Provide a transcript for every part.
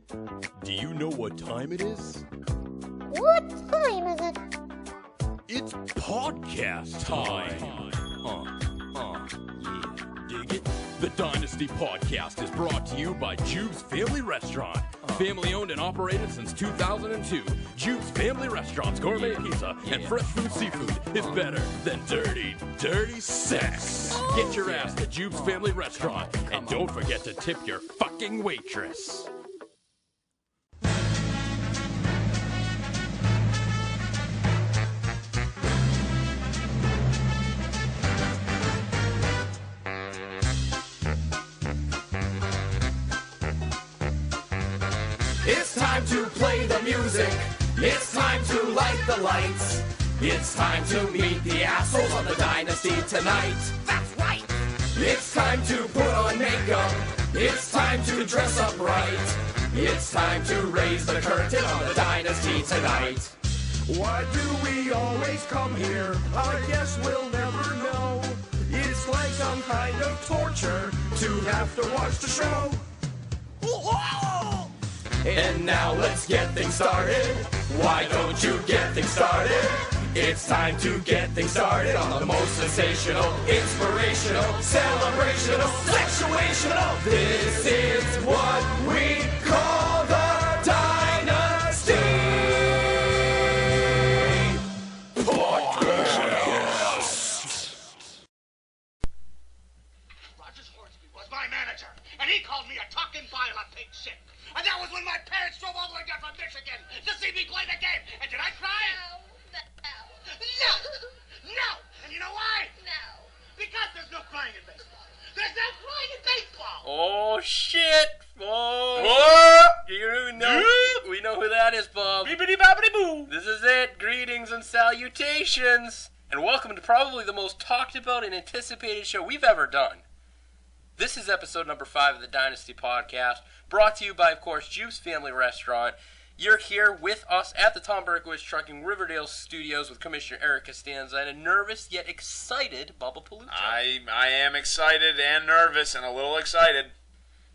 Do you know what time it is? What time is it? It's podcast time. Yeah, dig it? The Dynasty Podcast is brought to you by Jube's Family Restaurant. Family owned and operated since 2002. Jube's Family Restaurant's gourmet pizza and fresh food seafood is better than dirty, dirty sex. Get your ass to Jube's Family Restaurant and don't forget to tip your fucking waitress. It's time to play the music. It's time to light the lights. It's time to meet the assholes on the Dynasty tonight. That's right. It's time to put on makeup. It's time to dress up right. It's time to raise the curtain on the Dynasty tonight. Why do we always come here? I guess we'll never know. It's like some kind of torture to have to watch the show. And now let's get things started. Why don't you get things started? It's time to get things started on the most sensational, inspirational, celebrational, sexuational. This is what we call the Dynasty Podcast. Rogers Hornsby was my manager, and he called me a talking pile of pig shit. And that was when my parents drove all the way down from Michigan to see me play the game. And did I cry? No! And you know why? No. Because there's no crying in baseball. There's no crying in baseball. Oh shit! Oh, What? you know, we know who that is, Bob. Bibbidi bobbidi boo. This is it. Greetings and salutations, and welcome to probably the most talked about and anticipated show we've ever done. This is episode number 5 of the Dynasty Podcast, brought to you by, of course, Jube's Family Restaurant. You're here with us at the Tom Berkowitz Trucking Riverdale Studios with Commissioner Eric Costanza and a nervous yet excited Bubba Paluccio. I am excited and nervous and a little excited.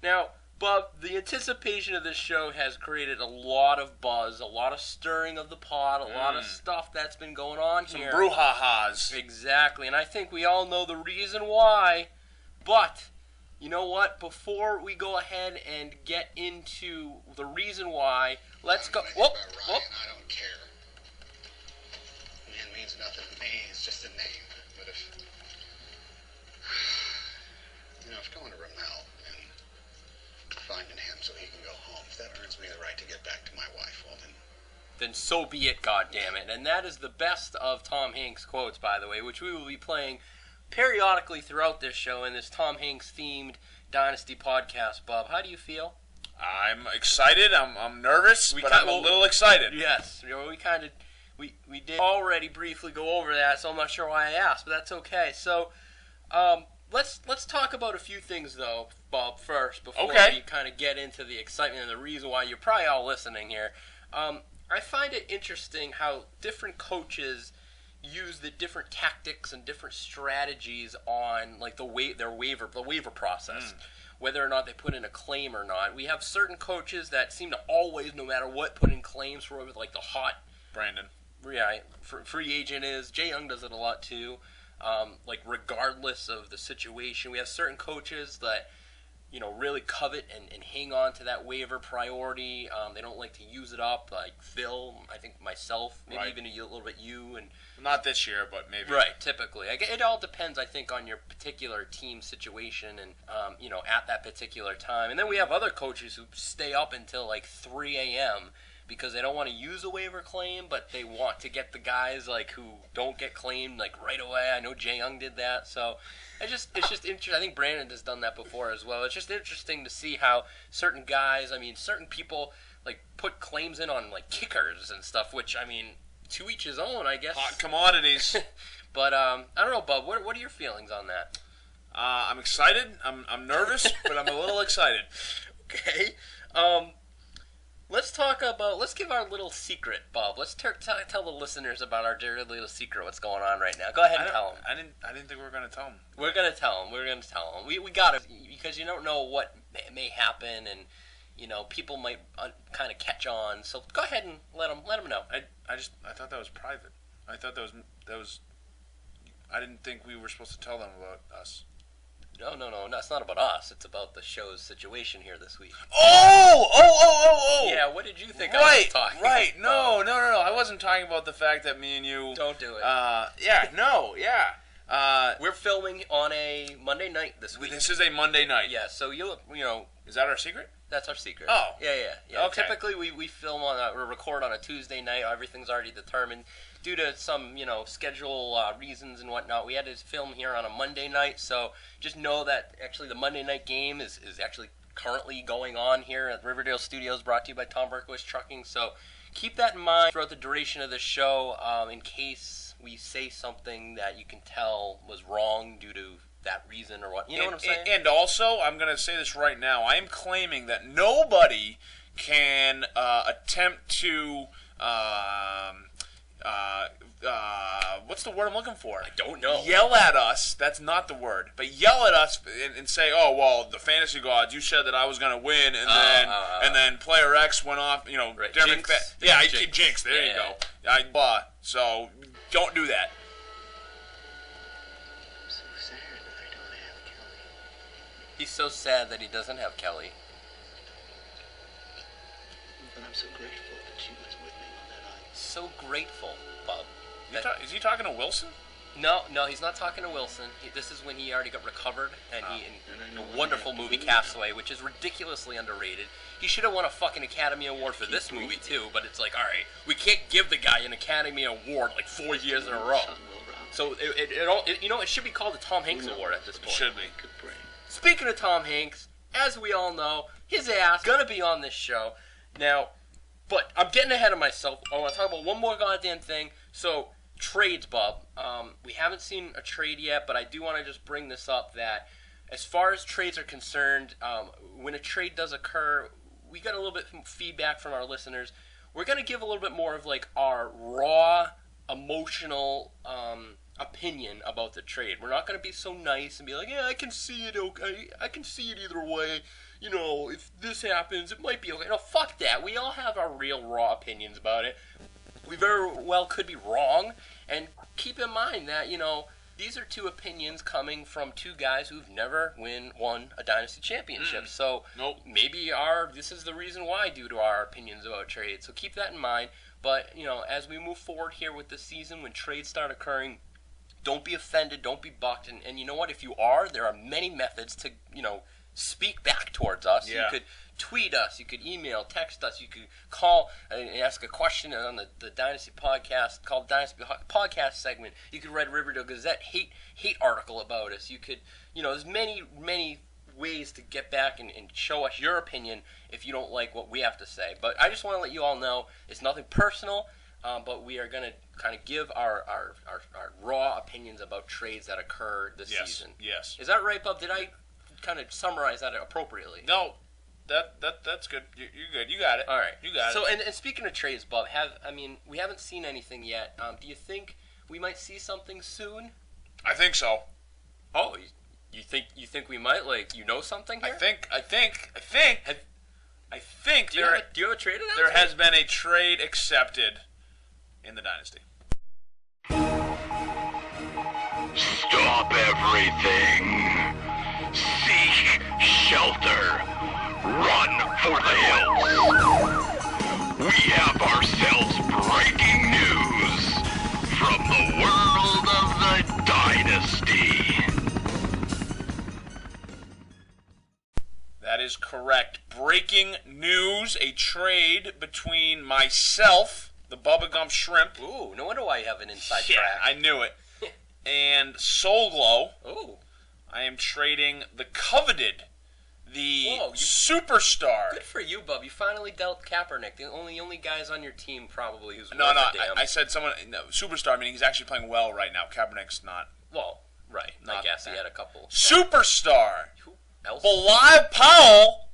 Now, Bub, the anticipation of this show has created a lot of buzz, a lot of stirring of the pot, a lot of stuff that's been going on Some here. brouhahas. Exactly, and I think we all know the reason why, but you know what? Before we go ahead and get into the reason why, let's go. Whoop, whoop. I don't care. Man means nothing to me. It's just a name. But if going to Ramel and finding him so he can go home, if that earns me the right to get back to my wife, well Then so be it, goddammit. And that is the best of Tom Hanks quotes, by the way, which we will be playing periodically throughout this show in this Tom Hanks themed Dynasty Podcast. Bob, how do you feel? I'm excited. I'm nervous, but I'm a little excited. Yes, we did already briefly go over that, so I'm not sure why I asked, but that's okay. So, let's talk about a few things though, Bob, first before we kind of get into the excitement and the reason why you're probably all listening here. I find it interesting how different coaches use the different tactics and different strategies on like the waiver process, whether or not they put in a claim or not. We have certain coaches that seem to always, no matter what, put in claims for like the hot Brandon. Free agent is. Jay Young does it a lot too. Like regardless of the situation, we have certain coaches that really covet and hang on to that waiver priority. They don't like to use it up, like Phil, I think myself, maybe even a little bit you. And Not this year, but maybe. Right, typically. It all depends, I think, on your particular team situation and, at that particular time. And then we have other coaches who stay up until like 3 a.m. because they don't want to use a waiver claim, but they want to get the guys like who don't get claimed like right away. I know Jay Young did that, so it's just interesting. I think Brandon has done that before as well. It's just interesting to see how certain guys, certain people like put claims in on like kickers and stuff, which to each his own, I guess. Hot commodities. But I don't know, Bub. What are your feelings on that? I'm excited. I'm nervous, but I'm a little excited. Okay. Let's give our little secret, Bob. Let's tell the listeners about our dirty little secret. What's going on right now? Go ahead and tell them. I didn't think we were going to tell them. We're going to tell them. We got to, because you don't know what may happen, and people might kind of catch on. So go ahead and let them know. I thought that was private. I thought that was. I didn't think we were supposed to tell them about us. No, it's not about us. It's about the show's situation here this week. Oh! Yeah, what did you think I was talking about? Right. No. I wasn't talking about the fact that me and you... Don't do it. We're filming on a Monday night this week. This is a Monday night. Yeah, so Is that our secret? That's our secret. Oh. Yeah. Okay. Typically, we film or record on a Tuesday night. Everything's already determined. Due to some, schedule reasons and whatnot, we had to film here on a Monday night. So just know that actually the Monday night game is actually currently going on here at Riverdale Studios, brought to you by Tom Berkowitz Trucking. So keep that in mind throughout the duration of the show, in case we say something that you can tell was wrong due to that reason or what. You know what I'm saying? And also, I'm going to say this right now. I am claiming that nobody can attempt to... what's the word I'm looking for? I don't know. Yell at us. That's not the word. But yell at us and say, "Oh, well, the fantasy gods. You said that I was going to win, and then player X went off. Right. Jinx. I keep Jinx. There you go. So don't do that." I'm so sad that I don't have Kelly. He's so sad that he doesn't have Kelly. But I'm so grateful that she was with me on that island. So grateful, Bob. Is he talking to Wilson? No, he's not talking to Wilson. This is when he already got recovered, and a wonderful movie, Castaway, which is ridiculously underrated. He should have won a fucking Academy Award for this movie, too, but it's like, all right, we can't give the guy an Academy Award like 4 years in a row. So, it should be called the Tom Hanks Award at this point. It should be. Speaking of Tom Hanks, as we all know, his ass gonna be on this show. Now, but I'm getting ahead of myself. I want to talk about one more goddamn thing. So, trades, Bob. We haven't seen a trade yet, but I do want to just bring this up that as far as trades are concerned, when a trade does occur, we got a little bit of feedback from our listeners. We're going to give a little bit more of like our raw, emotional opinion about the trade. We're not going to be so nice and be like, yeah, I can see it, okay, I can see it either way. If this happens, it might be okay. No, fuck that. We all have our real raw opinions about it. We very well could be wrong, and keep in mind that, these are two opinions coming from two guys who've never won a Dynasty championship. So maybe this is the reason why due to our opinions about trades. So keep that in mind. But, as we move forward here with the season, when trades start occurring, don't be offended, don't be bucked. And you know what? If you are, there are many methods to, speak back towards us. Yeah. You could tweet us, you could email, text us, you could call and ask a question on the Dynasty Podcast, called Dynasty Podcast segment. You could read Riverdale Gazette hate article about us. You could, there's many ways to get back and show us your opinion if you don't like what we have to say. But I just want to let you all know it's nothing personal, but we are going to kind of give our raw opinions about trades that occur this season. Yes. Is that right, Bob? Did I kind of summarize that appropriately? No. That's good. You're good. You got it. All right. You got it. So, and speaking of trades, Bob, we haven't seen anything yet. Do you think we might see something soon? I think so. Oh, you think we might, something here? I think Do you have a trade announcement? There has been a trade accepted in the Dynasty. Stop everything. Seek shelter. Run for the hills. We have ourselves breaking news from the world of the Dynasty. That is correct. Breaking news, a trade between myself, the Bubba Gump Shrimp. Ooh, no wonder why you have an inside Yeah, track. I knew it. And Soul Glow. Ooh. I am trading the coveted, superstar. Good for you, Bub. You finally dealt Kaepernick, the only guys on your team probably who's No, worth a damn. I said someone, superstar, meaning he's actually playing well right now. Kaepernick's not. Well, right. I guess he had a couple. Superstar. Who else? Bilal Powell,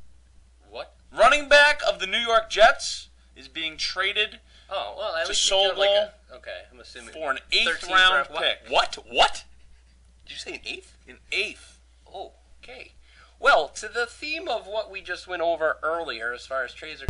What? running back of the New York Jets, is being traded Oh, well, at to least Soul Glow okay, I'm assuming. for an 8th 13th round What? pick. What? Did you say an 8th? An 8th. Oh, okay. Well, to the theme of what we just went over earlier, as far as trades are